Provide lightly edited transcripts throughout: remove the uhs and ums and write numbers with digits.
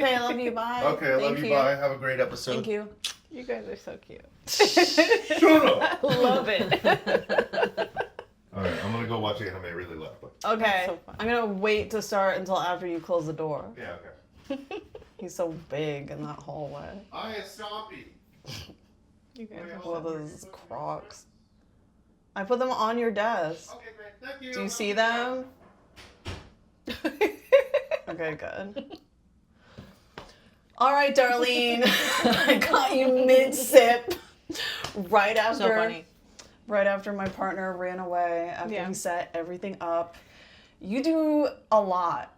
Okay, I love you. Bye. Okay, I love you. Bye. Have a great episode. Thank you. You guys are so cute. Shut up. Love it. All right, I'm gonna go watch anime really loudly. Okay, so fun. I'm gonna wait to start until after you close the door. Yeah, okay. He's so big in that hallway. I am Stompy. You guys are With so his Crocs. I put them on your desk. Okay, great. Thank you. Do you see them? Okay, good. All right, Darlene. I got you mid-sip. Right after. So funny. Right after my partner ran away, after Yeah. he set everything up. You do a lot.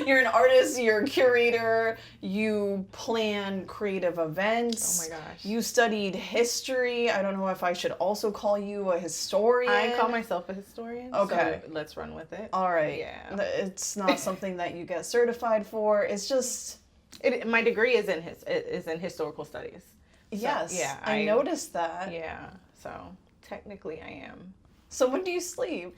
You're an artist, you're a curator, you plan creative events. Oh my gosh. You studied history. I don't know if I should also call you a historian. I call myself a historian. Okay. So let's run with it. All right. Yeah. It's not something that you get certified for. It's just My degree is in historical studies. yes. yeah, I noticed that. Yeah. So technically I am. So when do you sleep?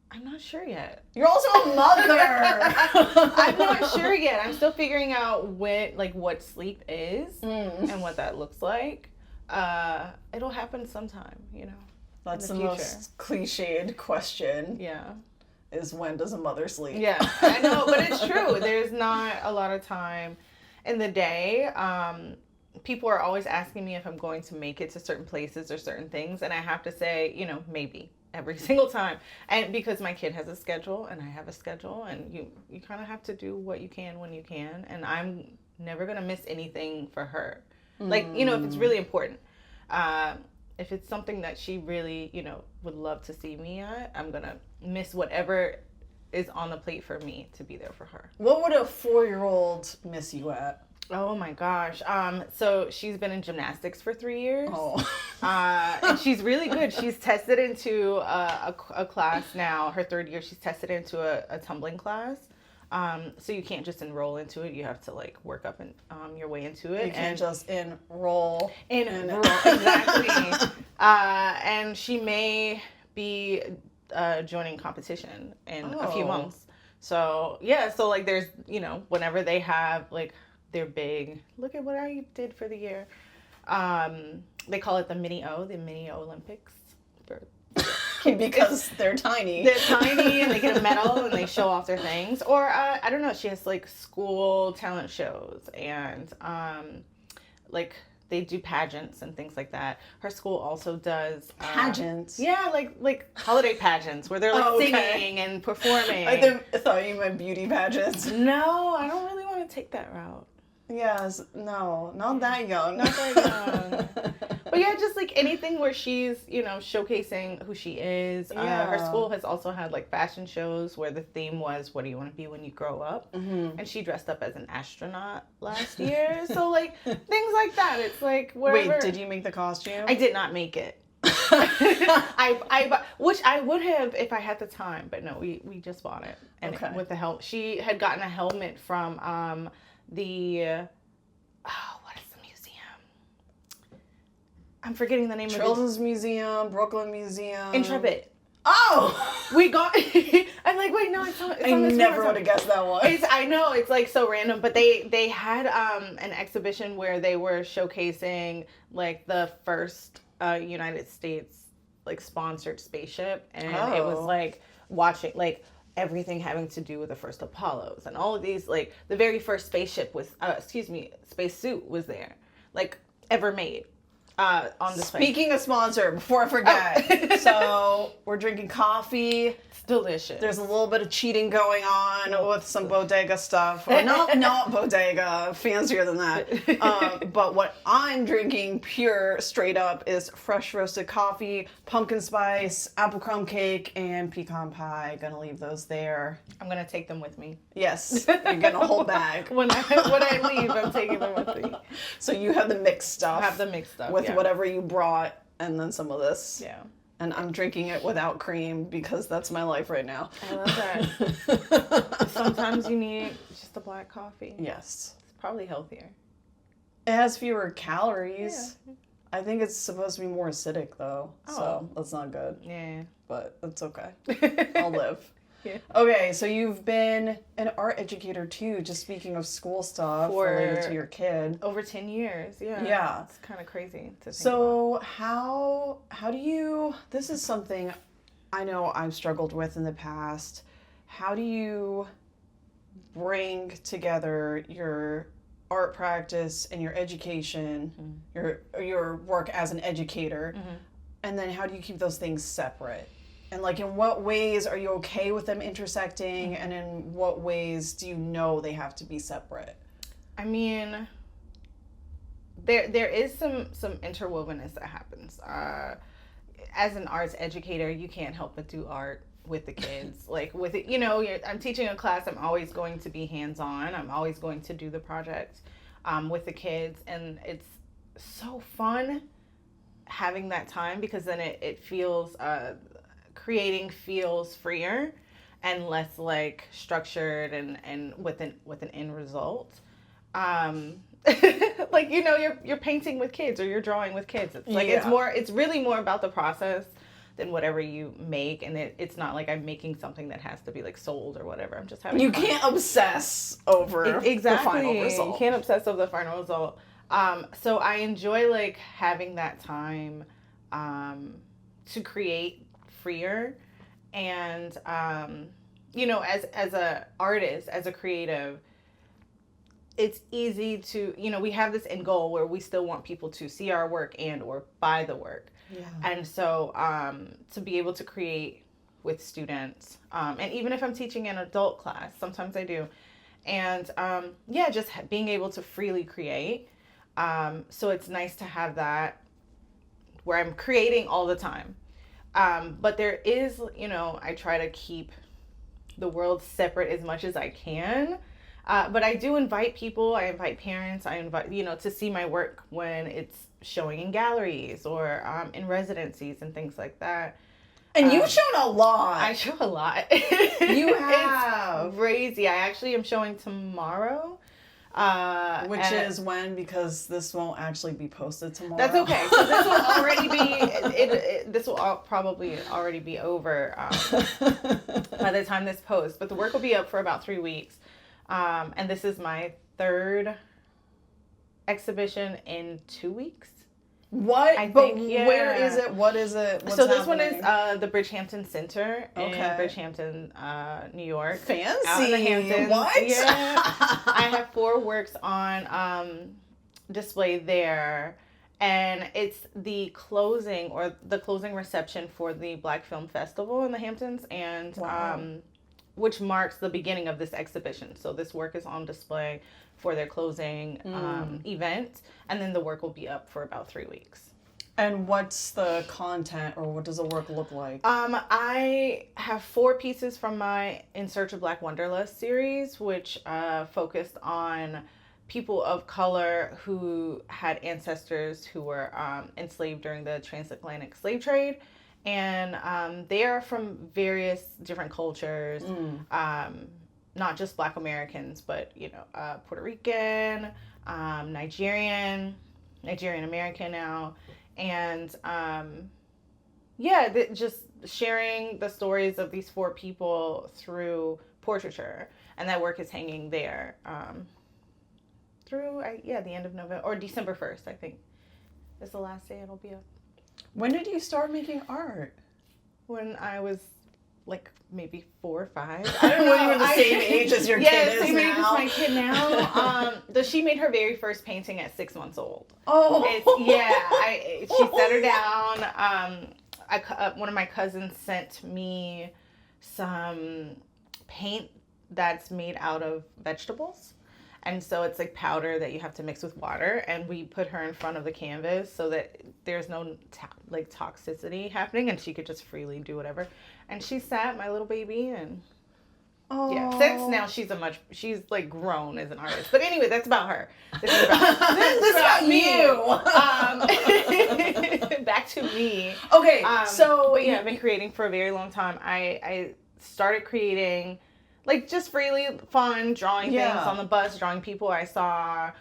I'm not sure yet. You're also a mother. I'm not sure yet. I'm still figuring out what sleep is and what that looks like. It'll happen sometime, That's in the the most cliched question. Yeah. Is when does a mother sleep? Yeah, I know, but it's true. There's not a lot of time in the day. People are always asking me if I'm going to make it to certain places or certain things, and I have to say, maybe every single time. And because my kid has a schedule and I have a schedule, and you kind of have to do what you can when you can, and I'm never going to miss anything for her. Like, if it's really important. If it's something that she really, would love to see me at, I'm going to miss whatever is on the plate for me to be there for her. What would a 4-year-old miss you at? Oh my gosh. So she's been in gymnastics for 3 years. Oh. And she's really good. She's tested into a class now. Her 3rd year, she's tested into a tumbling class. So you can't just enroll into it. You have to work up and your way into it. You can't just enroll. Exactly. And she may be joining competition in a few months. So yeah, so there's whenever they have their big look at what I did for the year. They call it the mini Olympics. Because they're tiny. They're tiny and they get a medal and they show off their things. Or I don't know, she has school talent shows and they do pageants and things like that. Her school also does pageants. Yeah, like holiday pageants where they're singing and performing. I thought you meant beauty pageants. No, I don't really want to take that route. Yes, no, not that young. Not that young. But yeah, just anything where she's, showcasing who she is. Yeah. Her school has also had fashion shows where the theme was, what do you want to be when you grow up? Mm-hmm. And she dressed up as an astronaut last year. So things like that. It's wherever. Wait, did you make the costume? I did not make it. Which I would have if I had the time, but no, we just bought it. And with the help, she had gotten a helmet from what is the museum? I'm forgetting the name of it. Children's Museum, Brooklyn Museum. Intrepid. Oh! We got, I'm wait, no, it's I never would have guessed that one. I know, it's so random, but they had an exhibition where they were showcasing the first United States sponsored spaceship, and it was watching everything having to do with the first Apollos and all of these the very first spaceship was spacesuit was there ever made on display. Speaking of sponsor, before I forget, so we're drinking coffee. It's delicious. There's a little bit of cheating going on with some bodega stuff. Or not bodega, fancier than that. But what I'm drinking pure, straight up, is fresh roasted coffee, pumpkin spice, apple crumb cake, and pecan pie. Gonna leave those there. I'm gonna take them with me. Yes, you're getting a whole bag. When I leave, I'm taking them with me. So you have the mixed stuff. I have the mixed stuff with whatever you brought, and then some of this. Yeah. And I'm drinking it without cream because that's my life right now. I love that. Sometimes you need just a black coffee. Yes. It's probably healthier. It has fewer calories. Yeah. I think it's supposed to be more acidic though. So that's not good. Yeah. But it's okay. I'll live. Yeah. Okay, so you've been an art educator too, just speaking of school stuff related to your kid. Over 10 years, yeah. Yeah. It's kind of crazy to think So how do you, this is something I know I've struggled with in the past. How do you bring together your art practice and your education, your work as an educator, and then how do you keep those things separate? And like, in what ways are you okay with them intersecting, and in what ways do you know they have to be separate? I mean, there is some interwovenness that happens. As an arts educator, you can't help but do art with the kids. Like with it, you know, I'm teaching a class, I'm always going to be hands-on. I'm always going to do the project with the kids, and it's so fun having that time, because then it feels creating feels freer and less like structured and with an end result. Like, you know, you're painting with kids or you're drawing with kids. It's like it's really more about the process than whatever you make, and it's not like I'm making something that has to be like sold or whatever. I'm just having fun. Can't obsess over the final result. You can't obsess over the final result. So I enjoy like having that time to create freer, and you know, as a artist, as a creative, it's easy to, you know, we have this end goal where we still want people to see our work and or buy the work. Yeah. And so to be able to create with students, and even if I'm teaching an adult class, sometimes I do, and just being able to freely create. So it's nice to have that where I'm creating all the time. But there is, you know, I try to keep the world separate as much as I can. But I do invite people, I invite parents, I invite, you know, to see my work when it's showing in galleries or in residencies and things like that. And you've shown a lot. I show a lot. You have. It's crazy. I actually am showing tomorrow. Which is when, because this won't actually be posted tomorrow. That's okay. So this will already be, this will probably already be over by the time this posts. But the work will be up for about 3 weeks. And this is my third exhibition in 2 weeks. What? I think, yeah. Where is it? What is it? What's so this happening? one is the Bridgehampton Center in Bridgehampton, New York. Fancy. Out in the Hamptons. What? Yeah. I have 4 works on display there. And it's the closing reception for the Black Film Festival in the Hamptons, and which marks the beginning of this exhibition. So this work is on display for their closing event, and then the work will be up for about 3 weeks. And what's the content, or what does the work look like? I have 4 pieces from my In Search of Black Wanderlust series, which focused on people of color who had ancestors who were enslaved during the transatlantic slave trade. And they are from various different cultures, not just Black Americans, but, you know, Puerto Rican, Nigerian American now. And just sharing the stories of these 4 people through portraiture. And that work is hanging there through, the end of November, or December 1st, I think, is the last day it'll be up. When did you start making art? When I was like maybe 4 or 5. I don't know. When you were the same age as your kid is same age as now. my kid now. She made her very first painting at 6 months old. Oh. She set her down. One of my cousins sent me some paint that's made out of vegetables. And so it's like powder that you have to mix with water, and we put her in front of the canvas so that there's no toxicity happening, and she could just freely do whatever. And she sat, my little baby, and since now she's like grown as an artist. But anyway, that's about her. This is about you. Back to me. Okay, but I've been creating for a very long time. I started creating like just freely fun, drawing things on the bus, drawing people I saw,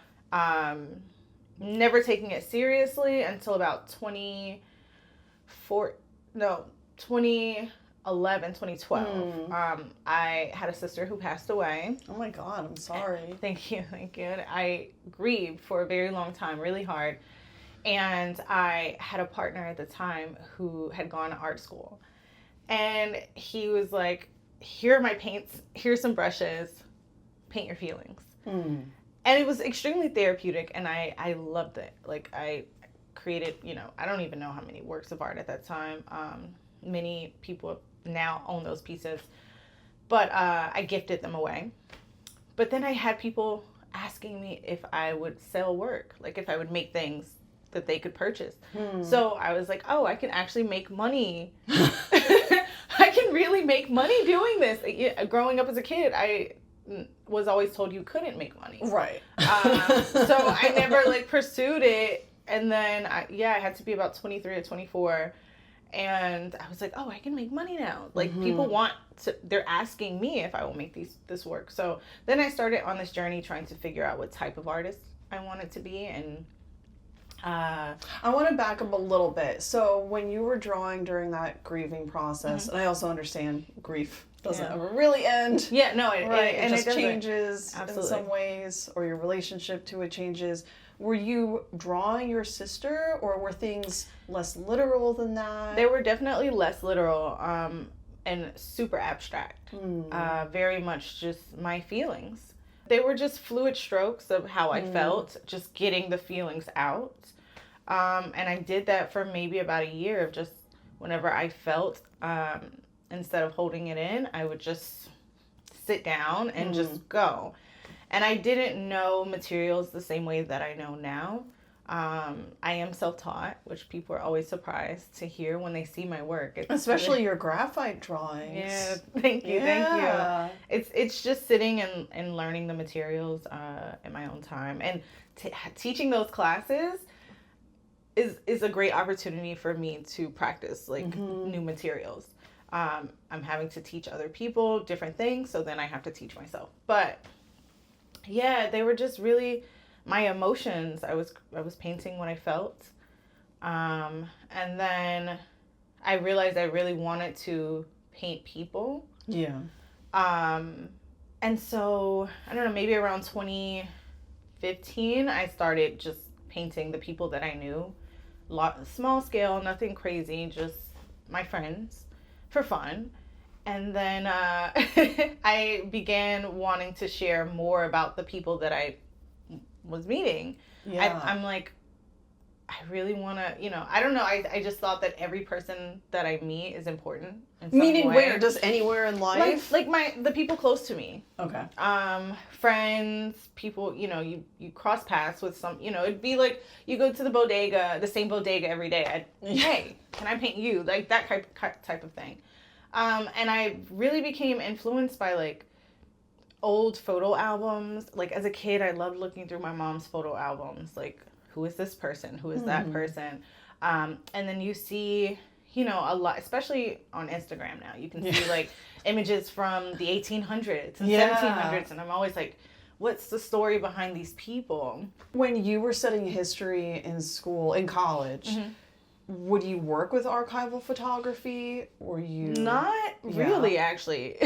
never taking it seriously until about 2011, 2012. I had a sister who passed away. Oh my God, I'm sorry. Thank you. I grieved for a very long time, really hard. And I had a partner at the time who had gone to art school. And he was like, here are my paints, here's some brushes, paint your feelings. And it was extremely therapeutic, and I loved it. Like, I created, I don't even know how many works of art at that time. Many people now own those pieces, but I gifted them away. But then I had people asking me if I would sell work, like if I would make things that they could purchase. So I was like, oh, I can actually make money. I can really make money doing this. Growing up as a kid, I was always told you couldn't make money. Right. So I never pursued it. And then I had to be about 23 or 24. And I was like, oh, I can make money now. People they're asking me if I will make this work. So then I started on this journey trying to figure out what type of artist I wanted to be. And I want to back up a little bit. So when you were drawing during that grieving process, and I also understand grief doesn't ever really end. Yeah, no, it just changes Absolutely. in some ways, or your relationship to it changes. Were you drawing your sister, or were things less literal than that? They were definitely less literal and super abstract. Very much just my feelings. They were just fluid strokes of how I felt, just getting the feelings out. And I did that for maybe about a year of just whenever I felt, instead of holding it in, I would just sit down and just go. And I didn't know materials the same way that I know now. I am self-taught, which people are always surprised to hear when they see my work. Especially your graphite drawings. Yeah, thank you. It's just sitting and learning the materials in my own time. And teaching those classes is a great opportunity for me to practice new materials. I'm having to teach other people different things, so then I have to teach myself. But yeah, they were just really my emotions. I was painting what I felt. And then I realized I really wanted to paint people. Yeah. And so, I don't know, maybe around 2015, I started just painting the people that I knew. Small scale, nothing crazy, just my friends for fun. And then I began wanting to share more about the people that I was meeting. Yeah. I'm like, I really want to, I don't know. I just thought that every person that I meet is important in some Meaning way. where? Just anywhere in life? The people close to me. Okay. Friends, people, you cross paths with some, it'd be like you go to the same bodega every day. Hey, can I paint you? Like that type of thing. And I really became influenced by old photo albums. As a kid, I loved looking through my mom's photo albums. Who is this person? Who is that person? And then you see, a lot, especially on Instagram now, you can see images from the 1800s and 1700s. And I'm always like, what's the story behind these people? When you were studying history in college, would you work with archival photography, or you? Not really, actually.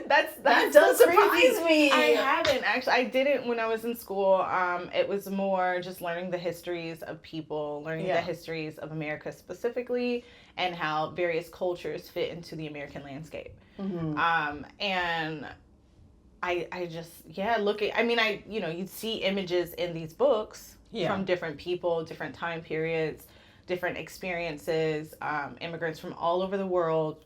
that does surprise me. I haven't actually. I didn't when I was in school. It was more just learning the histories of people, learning the histories of America specifically, and how various cultures fit into the American landscape. And I just look at. I mean, you'd see images in these books from different people, different time periods, different experiences, immigrants from all over the world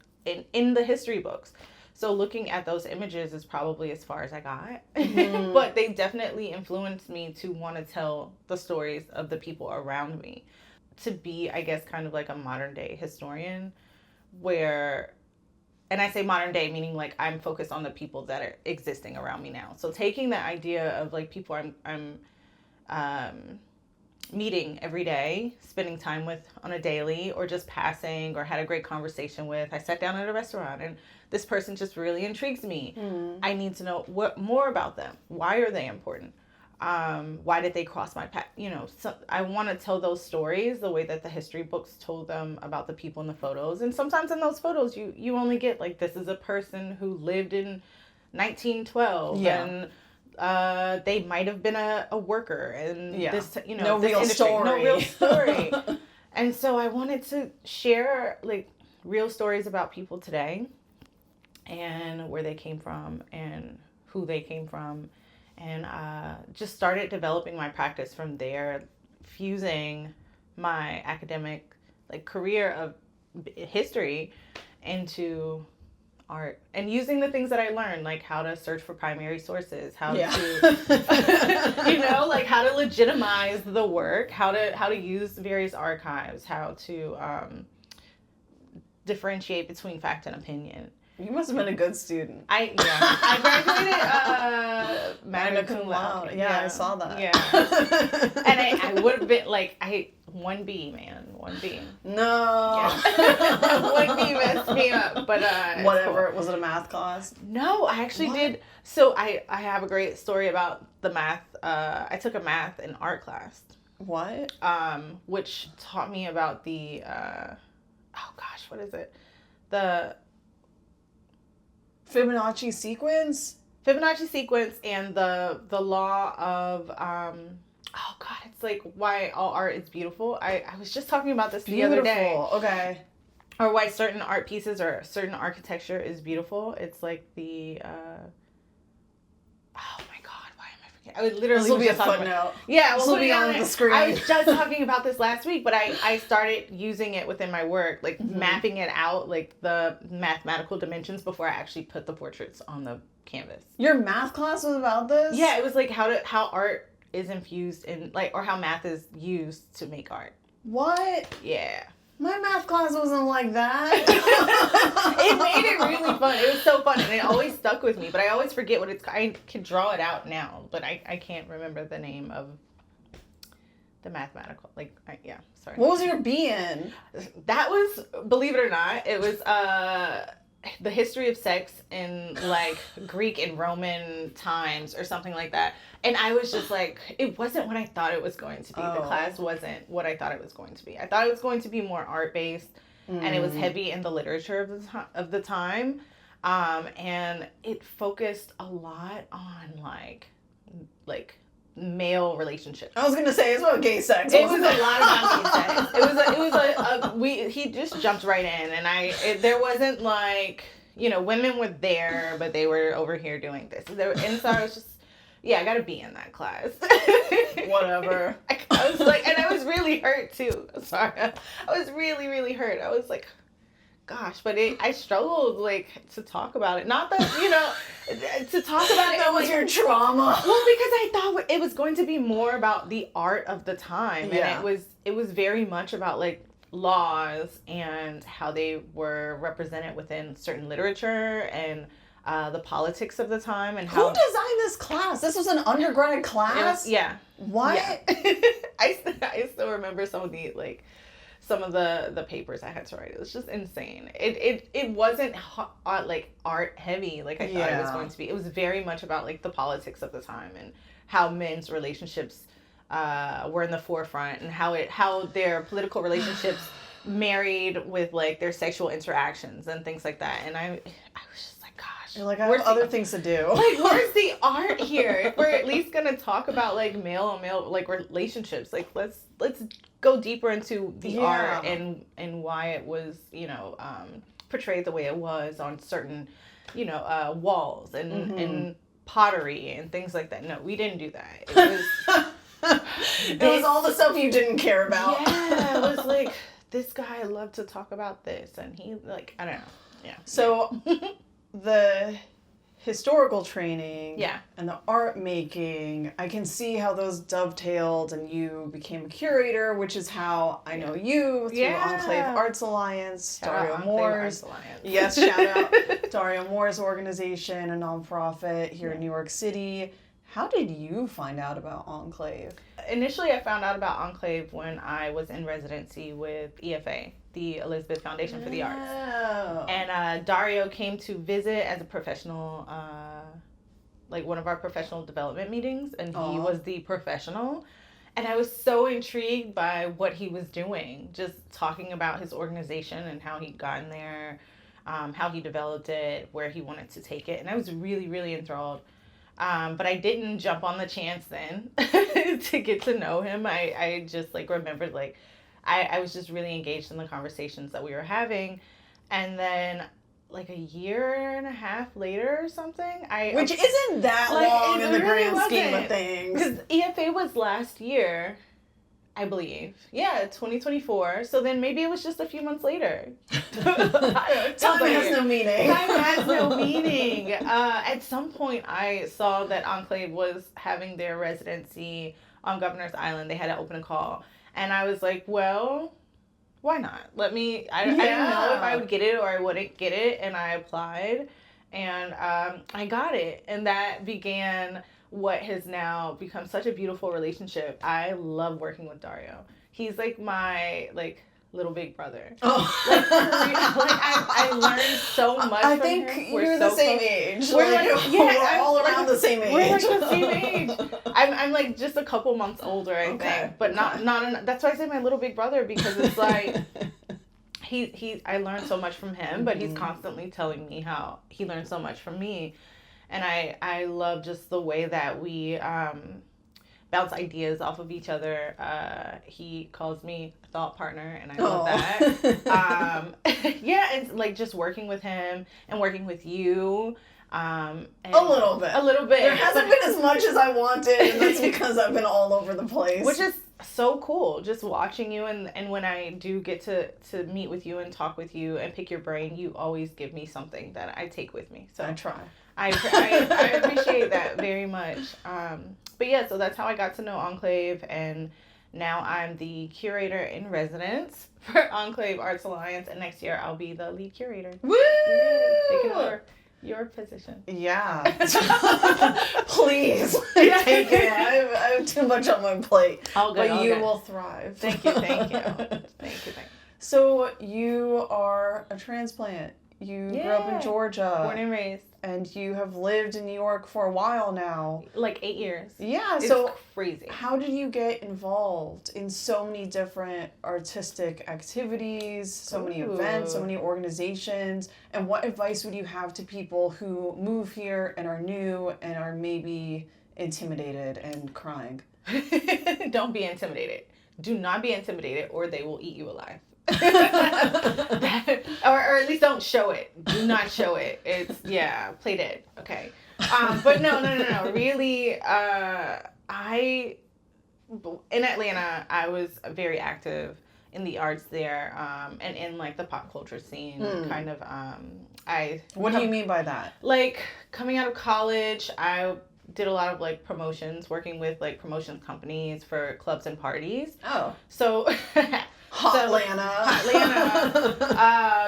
in the history books. So looking at those images is probably as far as I got. But they definitely influenced me to want to tell the stories of the people around me. To be, I guess, kind of like a modern day historian where, and I say modern day meaning I'm focused on the people that are existing around me now. So taking that idea of people I'm meeting every day, spending time with on a daily, or just passing, or had a great conversation with. I sat down at a restaurant and this person just really intrigues me. I need to know more about them. Why are they important? Why did they cross my path? You know, so I want to tell those stories the way that the history books told them about the people in the photos. And sometimes in those photos, you only get like, this is a person who lived in 1912 and they might have been a worker and this, you know, no this real industry, story. no real story. And so I wanted to share like real stories about people today and where they came from and who they came from. And just started developing my practice from there, fusing my academic like career of history into art and using the things that I learned, like how to search for primary sources, how to, you know, like how to legitimize the work, how to use various archives, how to differentiate between fact and opinion. You must have been a good student. I graduated Magna Cum Laude. Yeah, I saw that. Yeah. And I would have been like, 1B, man. 1B. No. Yeah. 1B messed me up. But whatever. Cool. Was it a math class? No, I actually did. So I have a great story about the math. I took a math and art class. What? Which taught me about the what is it? The Fibonacci sequence and the law of it's like why all art is beautiful. I was just talking about this the other day. Okay. Or why certain art pieces or certain architecture is beautiful. It's like the I would literally. This will be a footnote. Yeah, this will be on the screen. I was just talking about this last week, but I started using it within my work, like mapping it out, like the mathematical dimensions before I actually put the portraits on the canvas. Your math class was about this? Yeah, it was like how art is infused in like, or how math is used to make art. What? Yeah. My math class wasn't like that. It made it really fun. It was so fun, and it always stuck with me. But I always forget what it's. I can draw it out now, but I can't remember the name of the mathematical. Sorry. What was your B in? That was, believe it or not, it was the history of sex in like Greek and Roman times or something like that. And I was just like, it wasn't what I thought it was going to be. The class wasn't what I thought it was going to be. I thought it was going to be more art-based, and it was heavy in the literature of the time. And it focused a lot on like male relationships. I was gonna say it's about gay sex. It was a lot about gay sex. It was he just jumped right in, and there wasn't like, you know, women were there, but they were over here doing this. And so I was just, I got to be in that class. Whatever. I was like, and I was really hurt too. Sorry, I was really, really hurt. I was like, gosh, but I struggled like to talk about it. Not that, you know, to talk about it. That was your trauma. Well, because I thought it was going to be more about the art of the time, and it was very much about like laws and how they were represented within certain literature and the politics of the time and how. Who designed this class? This was an undergrad class? What? Yeah. I still remember some of the papers I had to write. It was just insane. It wasn't like art heavy like I thought it was going to be. It was very much about like the politics of the time and how men's relationships were in the forefront and how their political relationships married with like their sexual interactions and things like that. And I was just like, gosh. You're like, I have other things to do. Like, where's the art here? If we're at least gonna talk about like male on male like relationships, like let's go deeper into the art and why it was, you know, portrayed the way it was on certain, you know, walls and pottery and things like that. No, we didn't do that. It was it was all the stuff you didn't care about. Yeah, it was like, this guy loved to talk about this, and he like, I don't know. Yeah. So the historical training Yeah. and the art making, I can see how those dovetailed, and you became a curator, which is how I know you through Yeah. Ankhlave Arts Alliance, Shout out Dario Ankhlave Moore's. Arts Alliance. Yes, shout out Dario Moore's organization, a nonprofit here in New York City. How did you find out about Ankhlave? Initially, I found out about Ankhlave when I was in residency with EFA, the Elizabeth Foundation for the Arts. Oh. And Dario came to visit as a professional like one of our professional development meetings, and he Aw. was the professional. And I was so intrigued by what he was doing, just talking about his organization and how he'd gotten there, how he developed it, where he wanted to take it. And I was really, really enthralled. But I didn't jump on the chance then to get to know him. I just like remembered like I was just really engaged in the conversations that we were having. And then like a year and a half later or something, Which isn't that like, long it in the really grand scheme of wasn't. things. Because EFA was last year, I believe. Yeah, 2024. So then maybe it was just a few months later. Time has no meaning. Time has no meaning. At some point, I saw that Ankhlave was having their residency on Governor's Island. They had an open call. And I was like, well, why not? I didn't know if I would get it or I wouldn't get it. And I applied. And I got it. And that began what has now become such a beautiful relationship. I love working with Dario. He's like my little big brother. Oh. I learned so much I from think him. you're the same age. We're we're all around the same age. We're like the same age. I'm like just a couple months older, I think, but not. That's why I say my little big brother, because it's like I learned so much from him, but he's constantly telling me how he learned so much from me, and I love just the way that we bounce ideas off of each other. He calls me a thought partner, and I love that. Yeah, it's like just working with him and working with you. And a little bit. There hasn't been as much as I wanted, and that's because I've been all over the place. Which is so cool, just watching you, and when I do get to meet with you and talk with you and pick your brain, you always give me something that I take with me. So I try. I appreciate that very much. But yeah, so that's how I got to know Ankhlave, and now I'm the curator in residence for Ankhlave Arts Alliance, and next year I'll be the lead curator. Woo! Taking over your position. Yeah. Please take it. I have too much on my plate. But you will thrive. Thank you. Thank you. So you are a transplant. You grew up in Georgia. Born and raised. And you have lived in New York for a while now. Like 8 years. Yeah, it's so crazy. How did you get involved in so many different artistic activities, so many events, so many organizations? And what advice would you have to people who move here and are new and are maybe intimidated and crying? Don't be intimidated. Do not be intimidated, or they will eat you alive. or at least don't show it. Do not show it. It's play dead. Okay. But no. Really, in Atlanta, I was very active in the arts there, and in like the pop culture scene. Kind of. What do you mean by that? Like coming out of college, I did a lot of like promotions, working with like promotions companies for clubs and parties. Oh. So. Atlanta.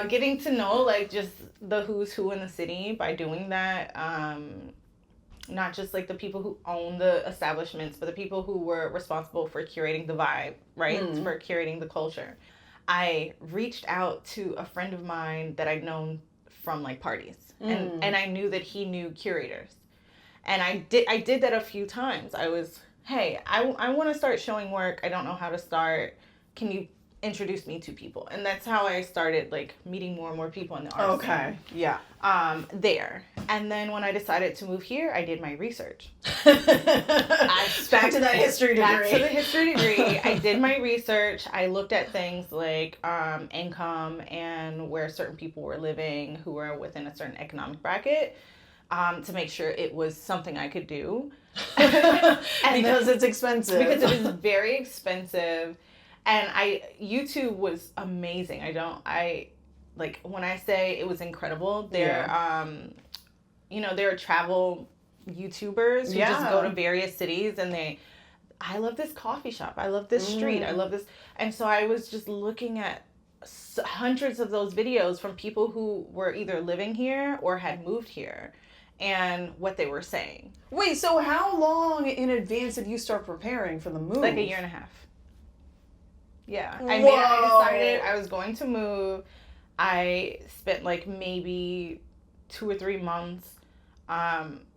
Getting to know like just the who's who in the city by doing that. Not just like the people who own the establishments, but the people who were responsible for curating the vibe, right? For curating the culture. I reached out to a friend of mine that I'd known from like parties, and I knew that he knew curators, and I did that a few times. I was, hey, I want to start showing work. I don't know how to start. Can you introduce me to people? And that's how I started like meeting more and more people in the arts scene. Yeah. There. And then when I decided to move here, I did my research. Back to that history degree. Back to the history degree. I did my research. I looked at things like income and where certain people were living who were within a certain economic bracket, to make sure it was something I could do. Because it's expensive. Because it is very expensive. And YouTube was amazing. Like when I say it was incredible, there are travel YouTubers who just go to various cities and I love this coffee shop. I love this street. I love this. And so I was just looking at hundreds of those videos from people who were either living here or had moved here and what they were saying. Wait, so how long in advance did you start preparing for the move? Like a year and a half. Yeah. I decided I was going to move. I spent like maybe 2 or 3 months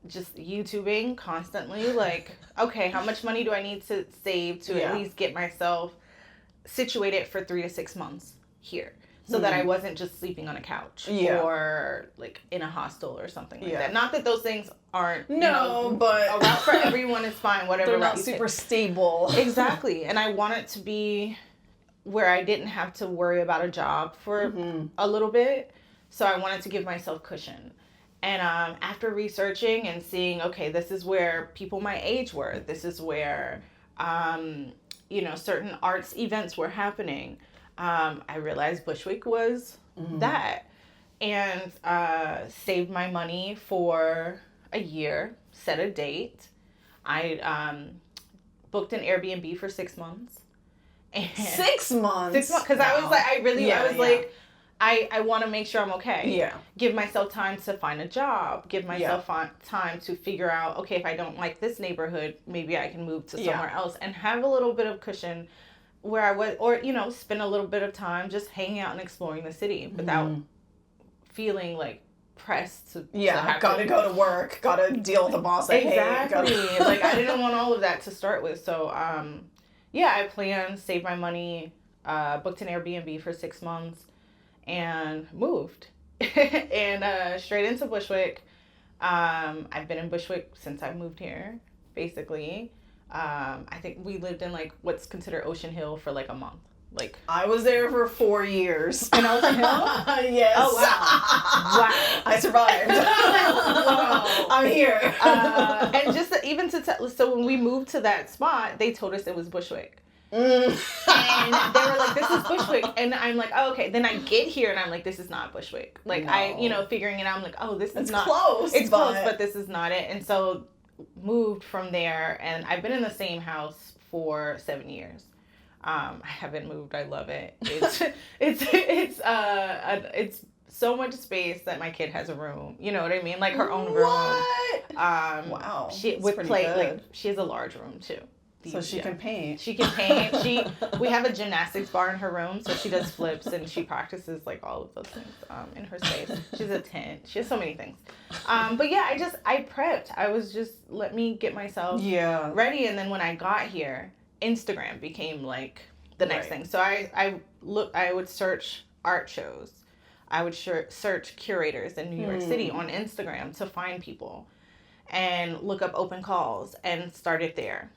just YouTubing constantly, like, okay, how much money do I need to save to at least get myself situated for 3 to 6 months here, so that I wasn't just sleeping on a couch or like in a hostel or something like that. Not that those things aren't, but a route for everyone is fine, whatever. They're not super stable. Exactly. And I want it to be where I didn't have to worry about a job for a little bit. So I wanted to give myself cushion. And after researching and seeing, okay, this is where people my age were. This is where, certain arts events were happening. I realized Bushwick was that. And saved my money for a year, set a date. I booked an Airbnb for 6 months. And 6 months? 6 months. Because I was like, I want to make sure I'm okay. Yeah. Give myself time to find a job. Give myself time to figure out, okay, if I don't like this neighborhood, maybe I can move to somewhere else. And have a little bit of cushion where I was, or, spend a little bit of time just hanging out and exploring the city without feeling like pressed to gotta go to work, gotta deal with the boss I hate. Like, I didn't want all of that to start with. So, I planned, saved my money, booked an Airbnb for 6 months, and moved. And straight into Bushwick. I've been in Bushwick since I moved here, basically. I think we lived in like what's considered Ocean Hill for like a month. Like, I was there for 4 years. In Ocean Hill? Yes. Oh, wow. I survived. Wow. I'm here. And just even so when we moved to that spot, they told us it was Bushwick. And they were like, this is Bushwick. And I'm like, oh, okay. Then I get here and I'm like, this is not Bushwick. Like, figuring it out, I'm like, oh, this is not. Close. It's close, but this is not it. And so moved from there, and I've been in the same house for 7 years. I haven't moved. I love it. It's so much space that my kid has a room. You know what I mean? Like her own room. What? Wow. She with play. Like she has a large room too. So she can paint. She can paint. We have a gymnastics bar in her room, so she does flips and she practices like all of those things in her space. She's a tent. She has so many things. But yeah, I prepped. I was just let me get myself ready, and then when I got here, Instagram became like the next thing. So I would search art shows. I would search curators in New York City on Instagram to find people, and look up open calls and started there.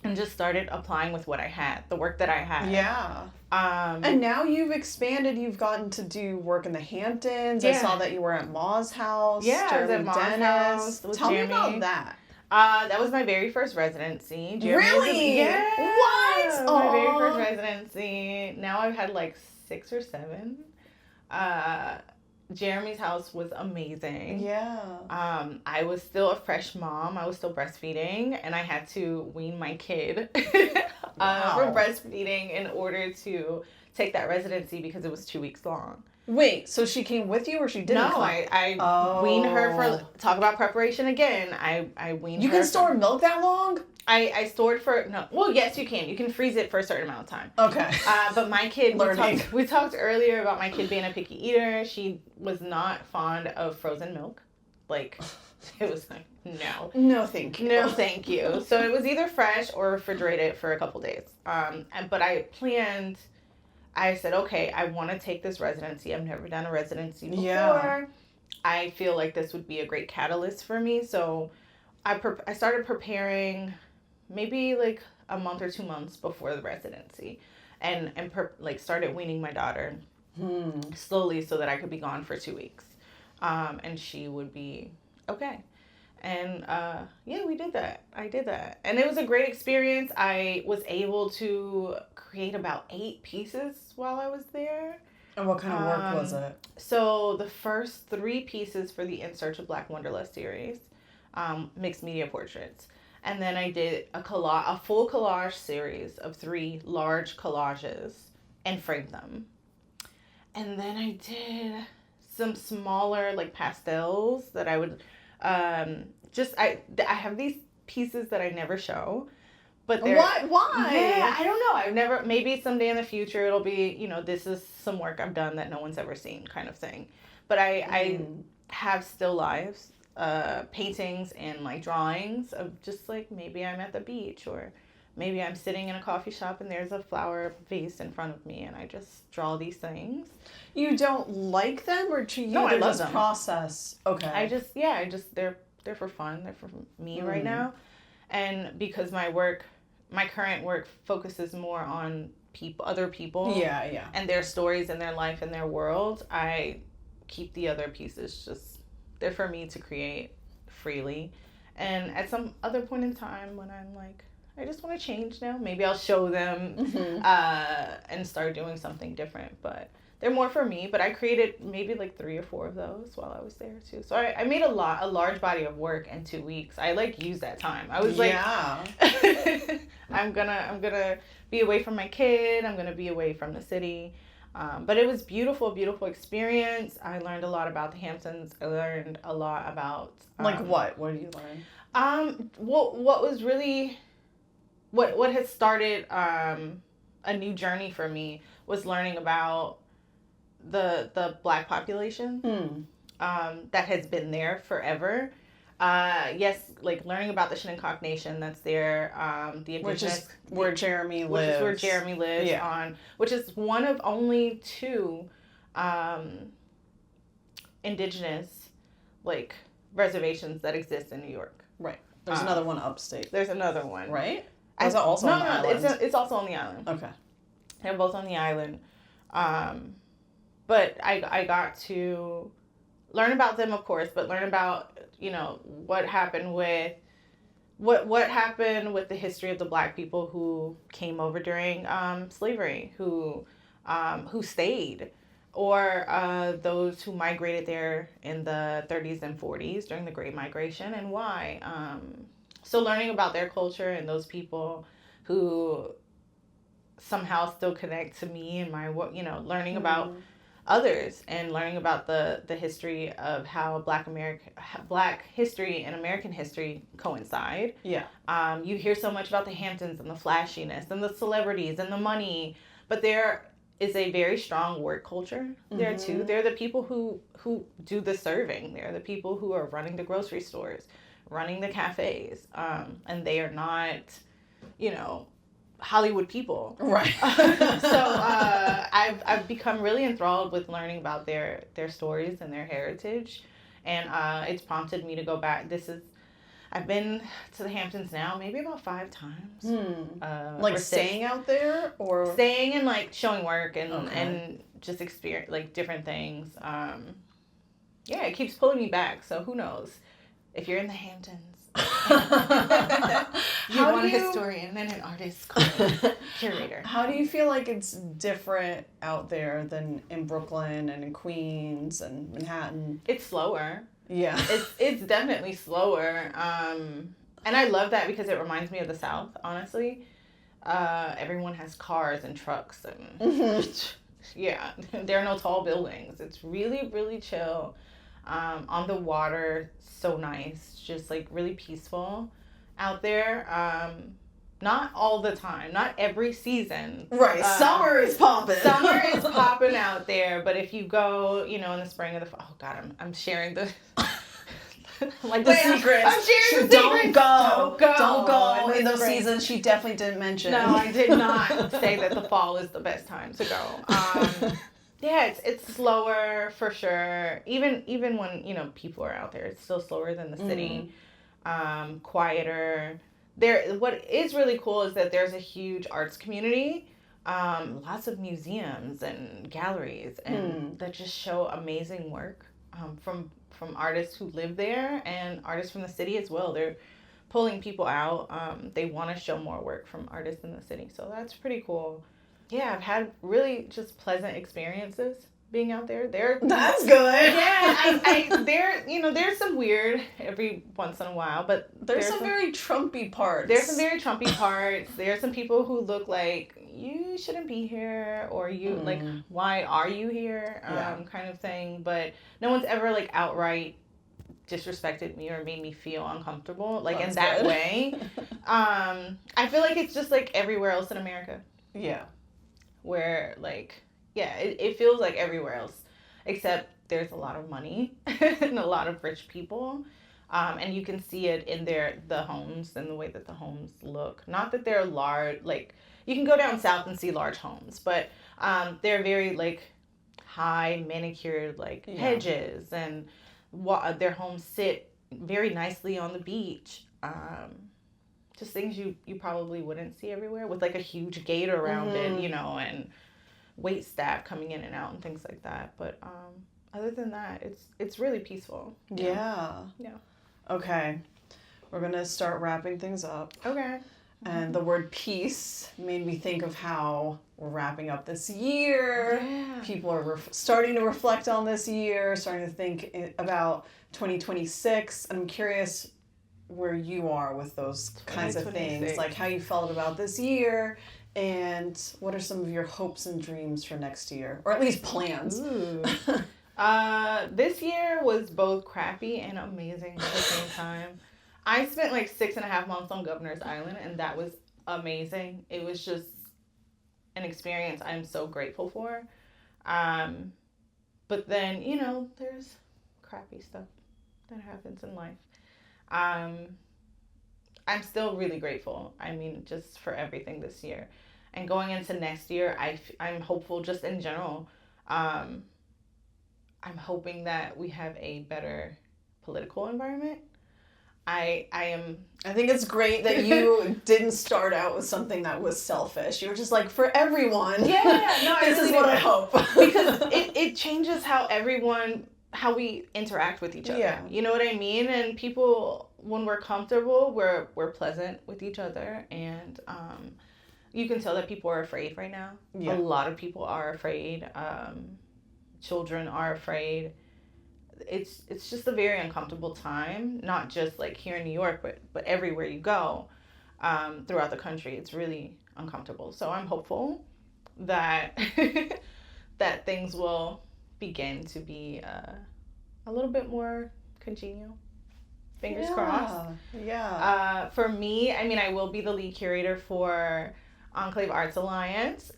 And just started applying with what I had, the work that I had. Yeah. And now you've expanded. You've gotten to do work in the Hamptons. I saw that you were at Ma's house. Yeah, I was at Ma's house with Tell Jeremy. me about that. That was my very first residency. Really? Yeah. What? My very first residency. Now I've had like 6 or 7. Jeremy's house was amazing. Yeah. I was still a fresh mom. I was still breastfeeding, and I had to wean my kid from breastfeeding in order to take that residency because it was 2 weeks long. Wait, so she came with you or she didn't? No, I weaned her for, talk about preparation again. I weaned her. You can store milk that long? I stored yes, you can. You can freeze it for a certain amount of time. Okay. But my kid, we talked earlier about my kid being a picky eater. She was not fond of frozen milk. Like, it was like, no. No, thank you. No, thank you. So it was either fresh or refrigerated for a couple days. But I said, okay, I want to take this residency. I've never done a residency before. Yeah. I feel like this would be a great catalyst for me. So I started preparing maybe like a month or 2 months before the residency, and started weaning my daughter slowly so that I could be gone for 2 weeks, and she would be okay. And we did that. I did that, and it was a great experience. I was able to create about 8 pieces while I was there. And what kind of work was it? So the first 3 pieces for the In Search of Black Wanderlust series, mixed media portraits. And then I did a full collage series of 3 large collages and framed them. And then I did some smaller like pastels that I would I have these pieces that I never show. But they're why? Yeah, I don't know. Maybe someday in the future it'll be, this is some work I've done that no one's ever seen kind of thing. But I have still lives paintings and like drawings of just like maybe I'm at the beach or maybe I'm sitting in a coffee shop and there's a flower vase in front of me and I just draw these things. You don't like them, or to you No, I they're love just them. process? Okay. I just they're for fun. They're for me right now. And because my current work focuses more on other people. Yeah. And their stories and their life and their world, I keep the other pieces just, they're for me to create freely. And at some other point in time when I'm like, I just want to change now, maybe I'll show them and start doing something different. But they're more for me. But I created maybe like 3 or 4 of those while I was there too. So I made a large body of work in 2 weeks. I like used that time. I was like, I'm gonna be away from my kid. I'm gonna be away from the city. But it was beautiful experience. I learned a lot about the Hamptons. I learned a lot about like what? What did you learn? What has started a new journey for me was learning about the Black population that has been there forever. Yes, like learning about the Shinnecock Nation that's there, the indigenous, which is where Jeremy lives. Which is where Jeremy lives which is one of only 2 indigenous like reservations that exist in New York. Right. There's another one upstate. There's another one. Right? Is it also on the island? It's also on the island. Okay. They're both on the island. But I got to learn about them, of course, but learn about, what happened with the history of the Black people who came over during slavery, who stayed, or those who migrated there in the 30s and 40s during the Great Migration, and why. So learning about their culture and those people who somehow still connect to me and my work, learning about others and learning about the history of how Black history and American history coincide. Yeah. You hear so much about the Hamptons and the flashiness and the celebrities and the money, but there is a very strong work culture there too. They're the people who do the serving. They're the people who are running the grocery stores, running the cafes, and they are not, Hollywood people. Right. So I've become really enthralled with learning about their stories and their heritage, and it's prompted me to go back. I've been to the Hamptons now maybe about 5 times. Like staying out there, or staying and like showing work and just experience like different things. It keeps pulling me back. So who knows? If you're in the Hamptons, you want a historian and an artist curator. How do you feel like it's different out there than in Brooklyn and in Queens and Manhattan? It's slower. Yeah. It's definitely slower. And I love that because it reminds me of the South, honestly. Everyone has cars and trucks and yeah, there are no tall buildings. It's really, really chill. On the water, so nice, just like really peaceful out there. Not all the time, not every season. Right, summer is popping. Summer is popping out there, but if you go, in the spring or the fall, oh God, I'm sharing the like the secrets. I'm sharing the Don't secrets. Don't go in those seasons. She definitely didn't mention. No, I did not say that the fall is the best time to go. Yeah, it's slower for sure. Even when people are out there, it's still slower than the city. Quieter. What is really cool is that there's a huge arts community. Lots of museums and galleries and that just show amazing work from artists who live there and artists from the city as well. They're pulling people out. They want to show more work from artists in the city, so that's pretty cool. Yeah, I've had really just pleasant experiences being out there. That's good. Yeah, there's some weird every once in a while, but there's some very Trumpy parts. There's some very Trumpy parts. There's some people who look like you shouldn't be here, or you like, why are you here? Kind of thing. But no one's ever like outright disrespected me or made me feel uncomfortable in that way. I feel like it's just like everywhere else in America. Yeah. Where it feels like everywhere else, except there's a lot of money and a lot of rich people. And you can see it in the homes and the way that the homes look. Not that they're large, like you can go down south and see large homes, but they're very like high manicured like hedges, and their homes sit very nicely on the beach. Just things you probably wouldn't see everywhere, with like a huge gate around it, you know, and wait staff coming in and out and things like that. But other than that, it's really peaceful. Yeah. Yeah. Okay. We're going to start wrapping things up. Okay. And the word peace made me think of how we're wrapping up this year. Yeah. People are starting to reflect on this year, starting to think about 2026. And I'm curious where you are with those kinds of things, like how you felt about this year, and what are some of your hopes and dreams for next year, or at least plans. This year was both crappy and amazing at the same time. I spent like 6.5 months on Governor's Island, and that was amazing. It was just an experience I'm so grateful for. But then, you know, there's crappy stuff that happens in life. I'm still really grateful. I mean, just for everything this year. And going into next year, I'm hopeful just in general. I'm hoping that we have a better political environment. I think it's great that you didn't start out with something that was selfish. You were just like, for everyone. Yeah, no, this is what I hope. Because it changes how we interact with each other. Yeah. You know what I mean? And people, when we're comfortable, we're pleasant with each other. And you can tell that people are afraid right now. Yeah. A lot of people are afraid. Children are afraid. It's just a very uncomfortable time, not just like here in New York, but everywhere you go throughout the country. It's really uncomfortable. So I'm hopeful that that things will begin to be a little bit more congenial. Fingers crossed. Yeah. For me, I mean, I will be the lead curator for Ankhlave Arts Alliance.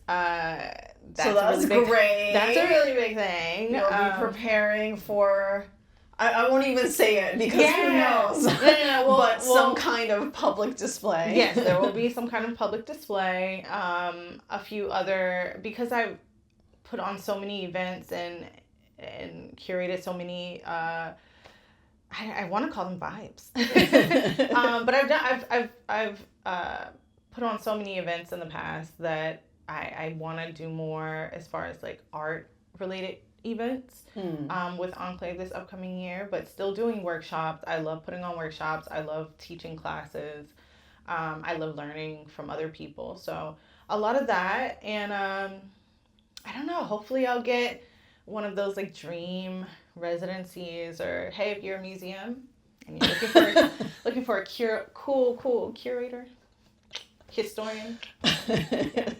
That's great. That's a really big thing. You'll be preparing for, I won't even say it because who knows? No. Some kind of public display. Yes, there will be some kind of public display. A few other, because I've put on so many events and curated so many, I want to call them vibes. But I've put on so many events in the past that I want to do more as far as like art related events with Ankhlave this upcoming year, but still doing workshops. I love putting on workshops. I love teaching classes. I love learning from other people. So a lot of that. And I don't know, hopefully I'll get one of those like dream residencies, or hey, if you're a museum and you're looking for a cool curator, historian. Yeah.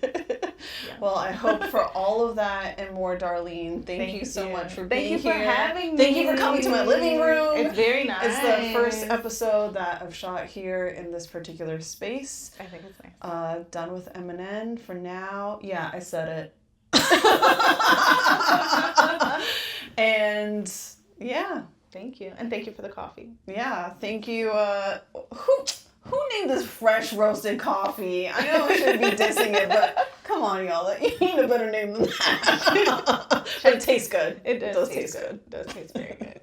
Well, I hope for all of that and more, Darlene. Thank you so much for being here. Thank you for having me. Thank you for coming to my living room. It's very nice. It's the first episode that I've shot here in this particular space. I think it's nice. Done with M&N for now. Yeah, I said it. And yeah. Thank you. And thank you for the coffee. Yeah, thank you. Who named this fresh roasted coffee? I know I should be dissing it, but come on, y'all. You need a better name than that. But it tastes good. It does taste good. It does taste very good.